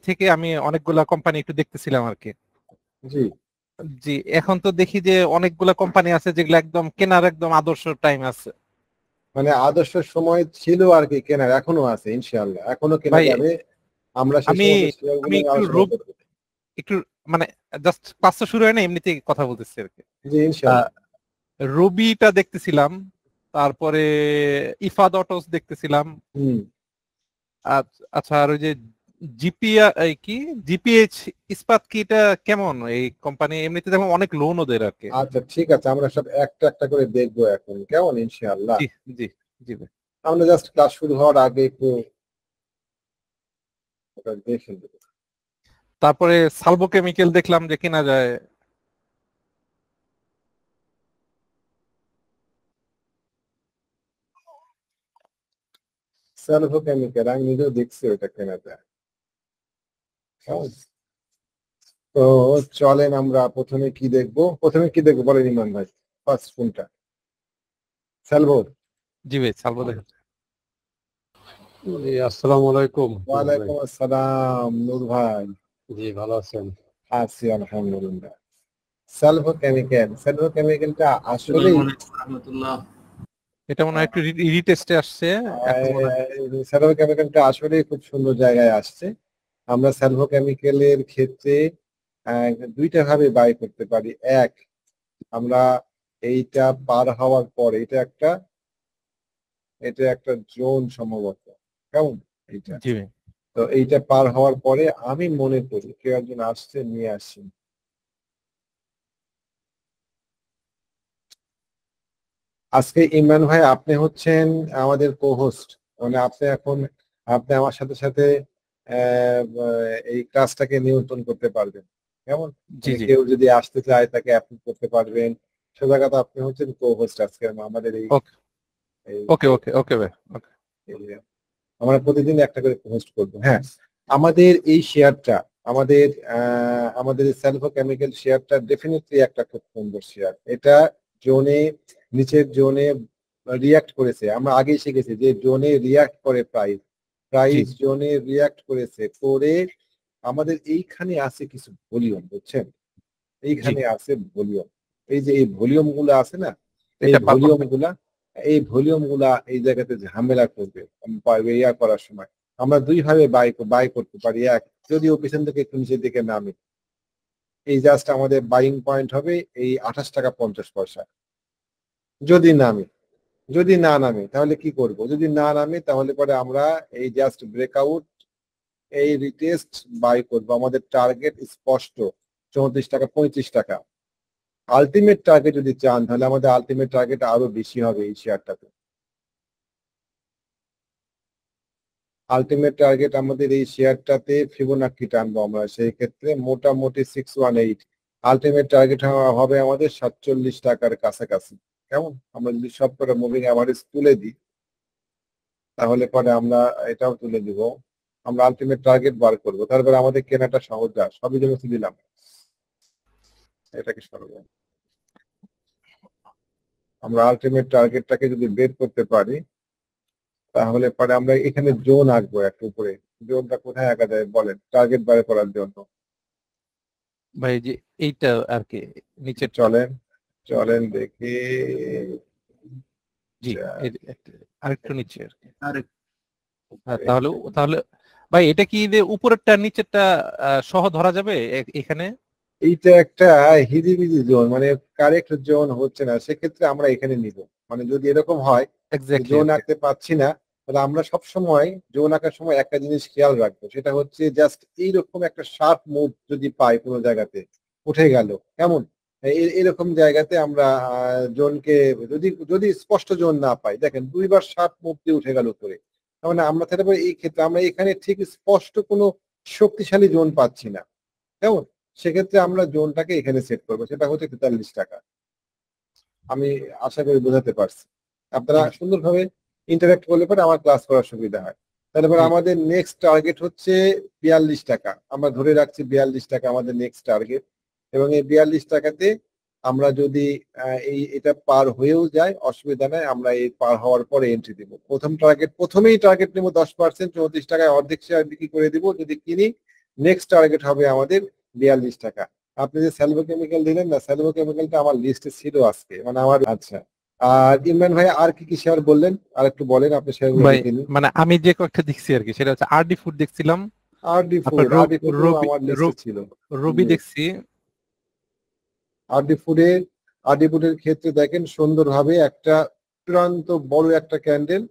থেকে আমি অনেকগুলা কোম্পানি একটু দেখতেছিলাম আর কি। জি জি, এখন তো দেখি যে অনেকগুলা কোম্পানি আছে যেগুলো একদম কেনার একদম আদর্শ টাইম আছে। মানে আদর্শ সময় ছিল আর কি কেনার, এখনো আছে ইনশাআল্লাহ, এখনো কেনা ভাই যাবে। আমরা সেই আমি সমস্ত আমি শেয়ারগুলো নিয়ে একটু আলোচনা করব। একটু মানে জাস্ট ক্লাস তো শুরু হয় না, এমনিতেই কথা বলতেছি আর কি। জি আহ, ইনশাআল্লাহ। রবিটা দেখতেছিলাম, তারপরে ইফাদ অটোস দেখতেছিলাম। হুম। আচ্ছা, আর ওই যে জিপিআ কি জিপিএইচ ইস্পাত কি, এটা কেমন এই কোম্পানি? এমনিতে দেখলাম অনেক লোন ওদের আর কি। আচ্ছা ঠিক আছে, আমরা সব একটা একটা করে দেখবো এখন, কেমন ইনশাআল্লাহ। জি জি জি ভাই। আমরা জাস্ট ক্লাস শুরু হওয়ার আগে একটু ওটা দেখে নেব। তারপরে সালভো কেমিক্যাল দেখলাম যে কেনা যায়। সালভো কেমিক্যাল আমি নিজেও দেখছি ওটা কেনা যায়। কেমন? তো চলেন আমরা প্রথমে কি দেখবো, বলেন ইমান ভাই, ফার্স্ট কোনটা? সালভো। জি ভাই, সালভো দেখা। জি আসসালামু আলাইকুম। ওয়ালাইকুম আসসালাম নূর ভাই। জি ভালো আছেন? আছি আলহামদুলিল্লাহ। সালভো কেমিক্যাল, সালভো কেমিক্যালটা আসলেই এটা মনে হয় একটু রিটেস্টে আসছে এখন মনে হয়। সালভো কেমিক্যালটা আসলেই খুব সুন্দর জায়গায় আসছে। আমরা সালভো কেমিক্যালের ক্ষেত্রে দুইটা ভাবে বাই করতে পারি। এক, আমরা এইটা পার হওয়ার পর এটা একটা জোন সম্ভবত, কেমন এইটা। জি ভাই। তো এইটা পার হওয়ার পরে আমি মনে করি কেউ একজন আসছে, নিয়ে আসছেন। আজকে ইমরান ভাই আপনি হচ্ছেন আমাদের কো-হোস্ট, মানে আপনি আমার সাথে সাথে এই ক্লাসটাকে নিয়ন্ত্রণ করতে পারবেন, কেমন। জি মানে জি। কেউ যদি আসতে চায় তাকে অ্যাপ্রুভ করতে পারবেন। সোজা কথা আপনি হচ্ছেন কো-হোস্ট আজকে আমাদের এই ওকে এই ওকে ওকে ওকে ভাই ওকে। এই- আমরা প্রতিদিন একটা করে পোস্ট করবো। হ্যাঁ, আমাদের এই শেয়ারটা, আমাদের সেলফো কেমিক্যাল শেয়ারটা ডেফিনেটলি একটা খুব সুন্দর শেয়ার। এটা জোনে, নিচের জোনে রিয়াক্ট করেছে। আমরা আগেই শিখেছি যে জোনে রিয়াক্ট করে প্রাইস, জি জোনে রিয়াক্ট করেছে করে আমাদের এইখানে আছে কিছু ভলিউম, বুঝছেন, জি। এইখানে আছে ভলিউম। এই যে এই ভলিউম গুলো আছে না, এই এটা পারফর্ম। ভলিউম গুলা এই জায়গাতে ঝামেলা করবে ইয়া করার সময়। আমরা দুই ভাবে বাই করতে পারি। এক, যদি ও পিছন থেকে একটু নিচের দিকে নামে, এই জাস্ট আমাদের বাইং পয়েন্ট হবে এই 28 টাকা 50 পয়সা। যদি নামে, যদি না নামে তাহলে কি করব? যদি না নামে তাহলে পরে আমরা এই জাস্ট ব্রেকআউট, এই রিটেস্ট বাই করবো। আমাদের টার্গেট স্পষ্ট 34 টাকা 35 টাকা। আলটিমেট টার্গেট যদি চান তাহলে আমাদের আলটিমেট টার্গেট আরো বেশি হবে এই শেয়ারটাতে। আলটিমেট টার্গেট আমাদের এই শেয়ারটাতে ফিবোনাক্কি টানবো আমরা, সেই ক্ষেত্রে মোটামুটি 618। আলটিমেট টার্গেট হবে আমাদের 47 টাকার কাছাকাছি, কেমন। আমরা যদি সব করে মুভিং অ্যাভারেজ তুলে দিই তাহলে পরে আমরা এটাও তুলে দিব। আমরা আলটিমেট টার্গেট বার করবো, তারপরে আমাদের কেনাটা সহজ, সবই জন্য দিলাম, এটাকে সরব। আমরা আলটিমেট টার্গেটটাকে যদি বের করতে পারি তাহলে পরে আমরা এখানে জোন আঁকবো একটা উপরে। জোনটা কোথায় আঁকা যায় বলেন, টার্গেট বার করার জন্য? ভাই যে এইটা আর কি, নিচেরটা। চলেন চলেন দেখি। জি, আরেকটু নিচে আর কি। হ্যাঁ, তাহলে তাহলে ভাই এটা কি যে উপরেরটা নিচেরটা সহ ধরা যাবে এখানে? এইটা একটা হিজিবিজি জোন, মানে কারেক্ট জোন হচ্ছে না, সেক্ষেত্রে আমরা এখানে নিব। মানে যদি এরকম হয় যে এক্স্যাক্টলি। জোন ওকে। আঁকতে পারছি না, তাহলে আমরা সব সময় জোন আঁকার সময় একটা জিনিস খেয়াল রাখবো, সেটা হচ্ছে জাস্ট এইরকম একটা শার্প মুভ যদি পাই কোনো জায়গাতে, উঠে গেল কেমন, এরকম জায়গাতে আমরা জোনকে, যদি যদি স্পষ্ট জোন না পাই, দেখেন দুইবার শার্প মুভ দিয়ে উঠে গেল উপরে, তার মানে আমরা তাহলে এই ক্ষেত্রে আমরা এখানে ঠিক স্পষ্ট কোনো শক্তিশালী জোন পাচ্ছি না, কেমন। সেক্ষেত্রে আমরা জোনটাকে এখানে সেট করবো, সেটা হচ্ছে 43 টাকা। আমি আশা করি বোঝাতে পারছি। আপনারা সুন্দরভাবে ইন্টারাক্ট করলে পরে আমার ক্লাস করার সুবিধা হয়। তারপর জি আমাদের নেক্সট টার্গেট হচ্ছে 42 টাকা। আমরা ধরে রাখছি 42 টাকা আমাদের নেক্সট টার্গেট, এবং এই 42 টাকাতে আমরা যদি এটা পার হয়েও যায় অসুবিধা নাই, আমরা এই পার হওয়ার পরে এন্ট্রি দিব। প্রথমেই টার্গেট নেবো 10%, 34 টাকায় অর্ধেক শেয়ার বিক্রি করে দিব যদি কিনি। নেক্সট টার্গেট হবে আমাদের 42 টাকা। আপনি যে স্যালভো কেমিক্যাল দিলেন না, স্যালভো কেমিক্যালটা আমার লিস্টে ছিল আজকে, মানে আমার। আচ্ছা, আর ইমরান ভাই আর কি কি শেয়ার বললেন, আর একটু বলেন আপনি শেয়ারগুলো ভাই দেখে নিন। মানে আমি যে কয়েকটা দেখছি আর কি, সেটা হচ্ছে আরডি ফুড দেখছিলাম, আরডি তারপর ফুড, আরডি ফুড আমার লিস্টে ছিল। রবি জি। দেখছি। আরডি ফুডের ক্ষেত্রে দেখেন সুন্দরভাবে একটা চূড়ান্ত বড় একটা ক্যান্ডেল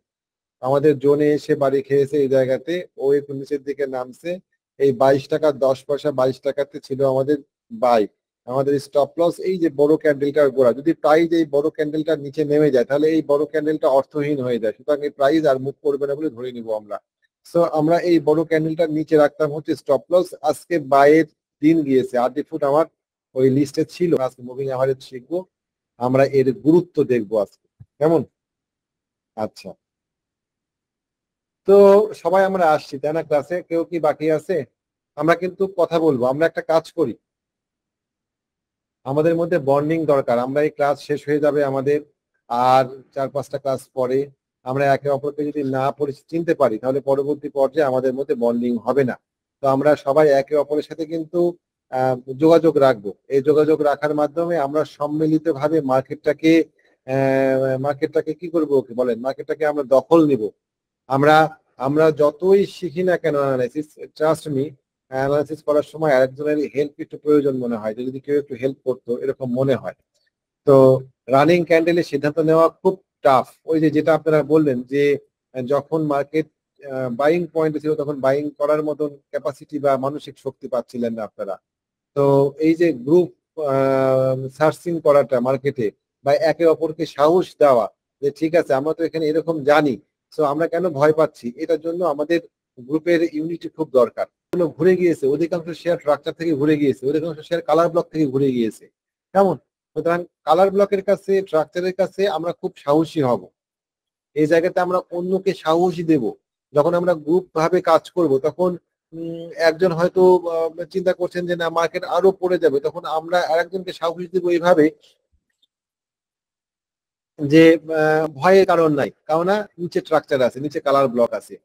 আমাদের জোনে এসে বাড়ি খেয়েছে এই জায়গাতে, ও একটু নিচের দিকে নামছে। এই 22 টাকা 10 পয়সা, 22 টাকাতে ছিল আমাদের বাই, আমাদের স্টপ লস। এই যে বড় ক্যান্ডেলটার গোড়া, যদি প্রাইস এই বড় ক্যান্ডেলটার নিচে নেমে যায় তাহলে এই বড় ক্যান্ডেলটা অর্থহীন হয়ে যায়, সুতরাং এই প্রাইস আর মুভ করবে না বলে ধরে নিব আমরা। সো আমরা এই বড় ক্যান্ডেলটার নিচে রাখতাম হচ্ছে স্টপ লস। আজকে বাইয়ের দিন গিয়েছে, আরডি ফুড আমার ওই লিস্টে ছিল। আজকে মুভিং অ্যাভারেজ শিখবো, আমরা এর গুরুত্ব দেখবো আজকে, কেমন? আচ্ছা, তো সবাই আমরা আসছি তাই না ক্লাসে? কেউ কি বাকি আছে? আমরা কিন্তু কথা বলবো, আমরা একটা কাজ করি, আমাদের মধ্যে বন্ডিং দরকার। আমরা এই ক্লাস শেষ হয়ে যাবে আমাদের, আর 4-5টা ক্লাস পরে আমরা একে অপরকে যদি না চিনতে পারি তাহলে পরবর্তী পর্যায়ে আমাদের মধ্যে বন্ডিং হবে না। তো আমরা সবাই একে অপরের সাথে কিন্তু যোগাযোগ রাখবো। এই যোগাযোগ রাখার মাধ্যমে আমরা সম্মিলিতভাবে মার্কেটটাকে কি করবো বলেন, মার্কেটটাকে আমরা দখল নিব। আমরা আমরা যতই শিখি না কেন অ্যানালাইসিস, ট্রাস্ট মি, অ্যানালাইসিস করার সময় আরেকজনের হেল্প একটু প্রয়োজন মনে হয়, যদি কেউ একটু হেল্প করতো এরকম মনে হয়। তো রানিং ক্যান্ডেলের সিদ্ধান্ত নেওয়া খুব টাফ। ওই যে যেটা আপনারা বললেন যে যখন মার্কেট বাইং পয়েন্টে ছিল তখন বাইং করার মতন ক্যাপাসিটি বা মানসিক শক্তি পাচ্ছিলেন না আপনারা। তো এই যে গ্রুপ সার্চিং করাটা মার্কেটে, বা একে অপরকে সাহস দেওয়া যে ঠিক আছে আমরা তো এখানে এরকম জানি, সো আমরা কেন ভয় পাচ্ছি, এটার জন্য আমাদের গ্রুপের ইউনিটি খুব দরকার। ঘুরে গিয়েছে, অধিকাংশ শেয়ার স্ট্রাকচার থেকে ঘুরে গিয়েছে, অধিকাংশ শেয়ার কালার ব্লক থেকে ঘুরে গিয়েছে, কেমন? সুতরাং কালার ব্লকের কাছে, স্ট্রাকচারের কাছে আমরা খুব সাহসী হব। এই জায়গাতে আমরা অন্যকে সাহসী দেব। যখন আমরা গ্রুপ ভাবে কাজ করব তখন একজন হয়তো চিন্তা করছেন যে না মার্কেট আরো পড়ে যাবে, তখন আমরা আরেকজনকে সাহস দিব এইভাবে যে ভয়ের কারণ নাই, কারণ নিচে স্ট্রাকচার আছে, নিচে কালার ব্লক আছে।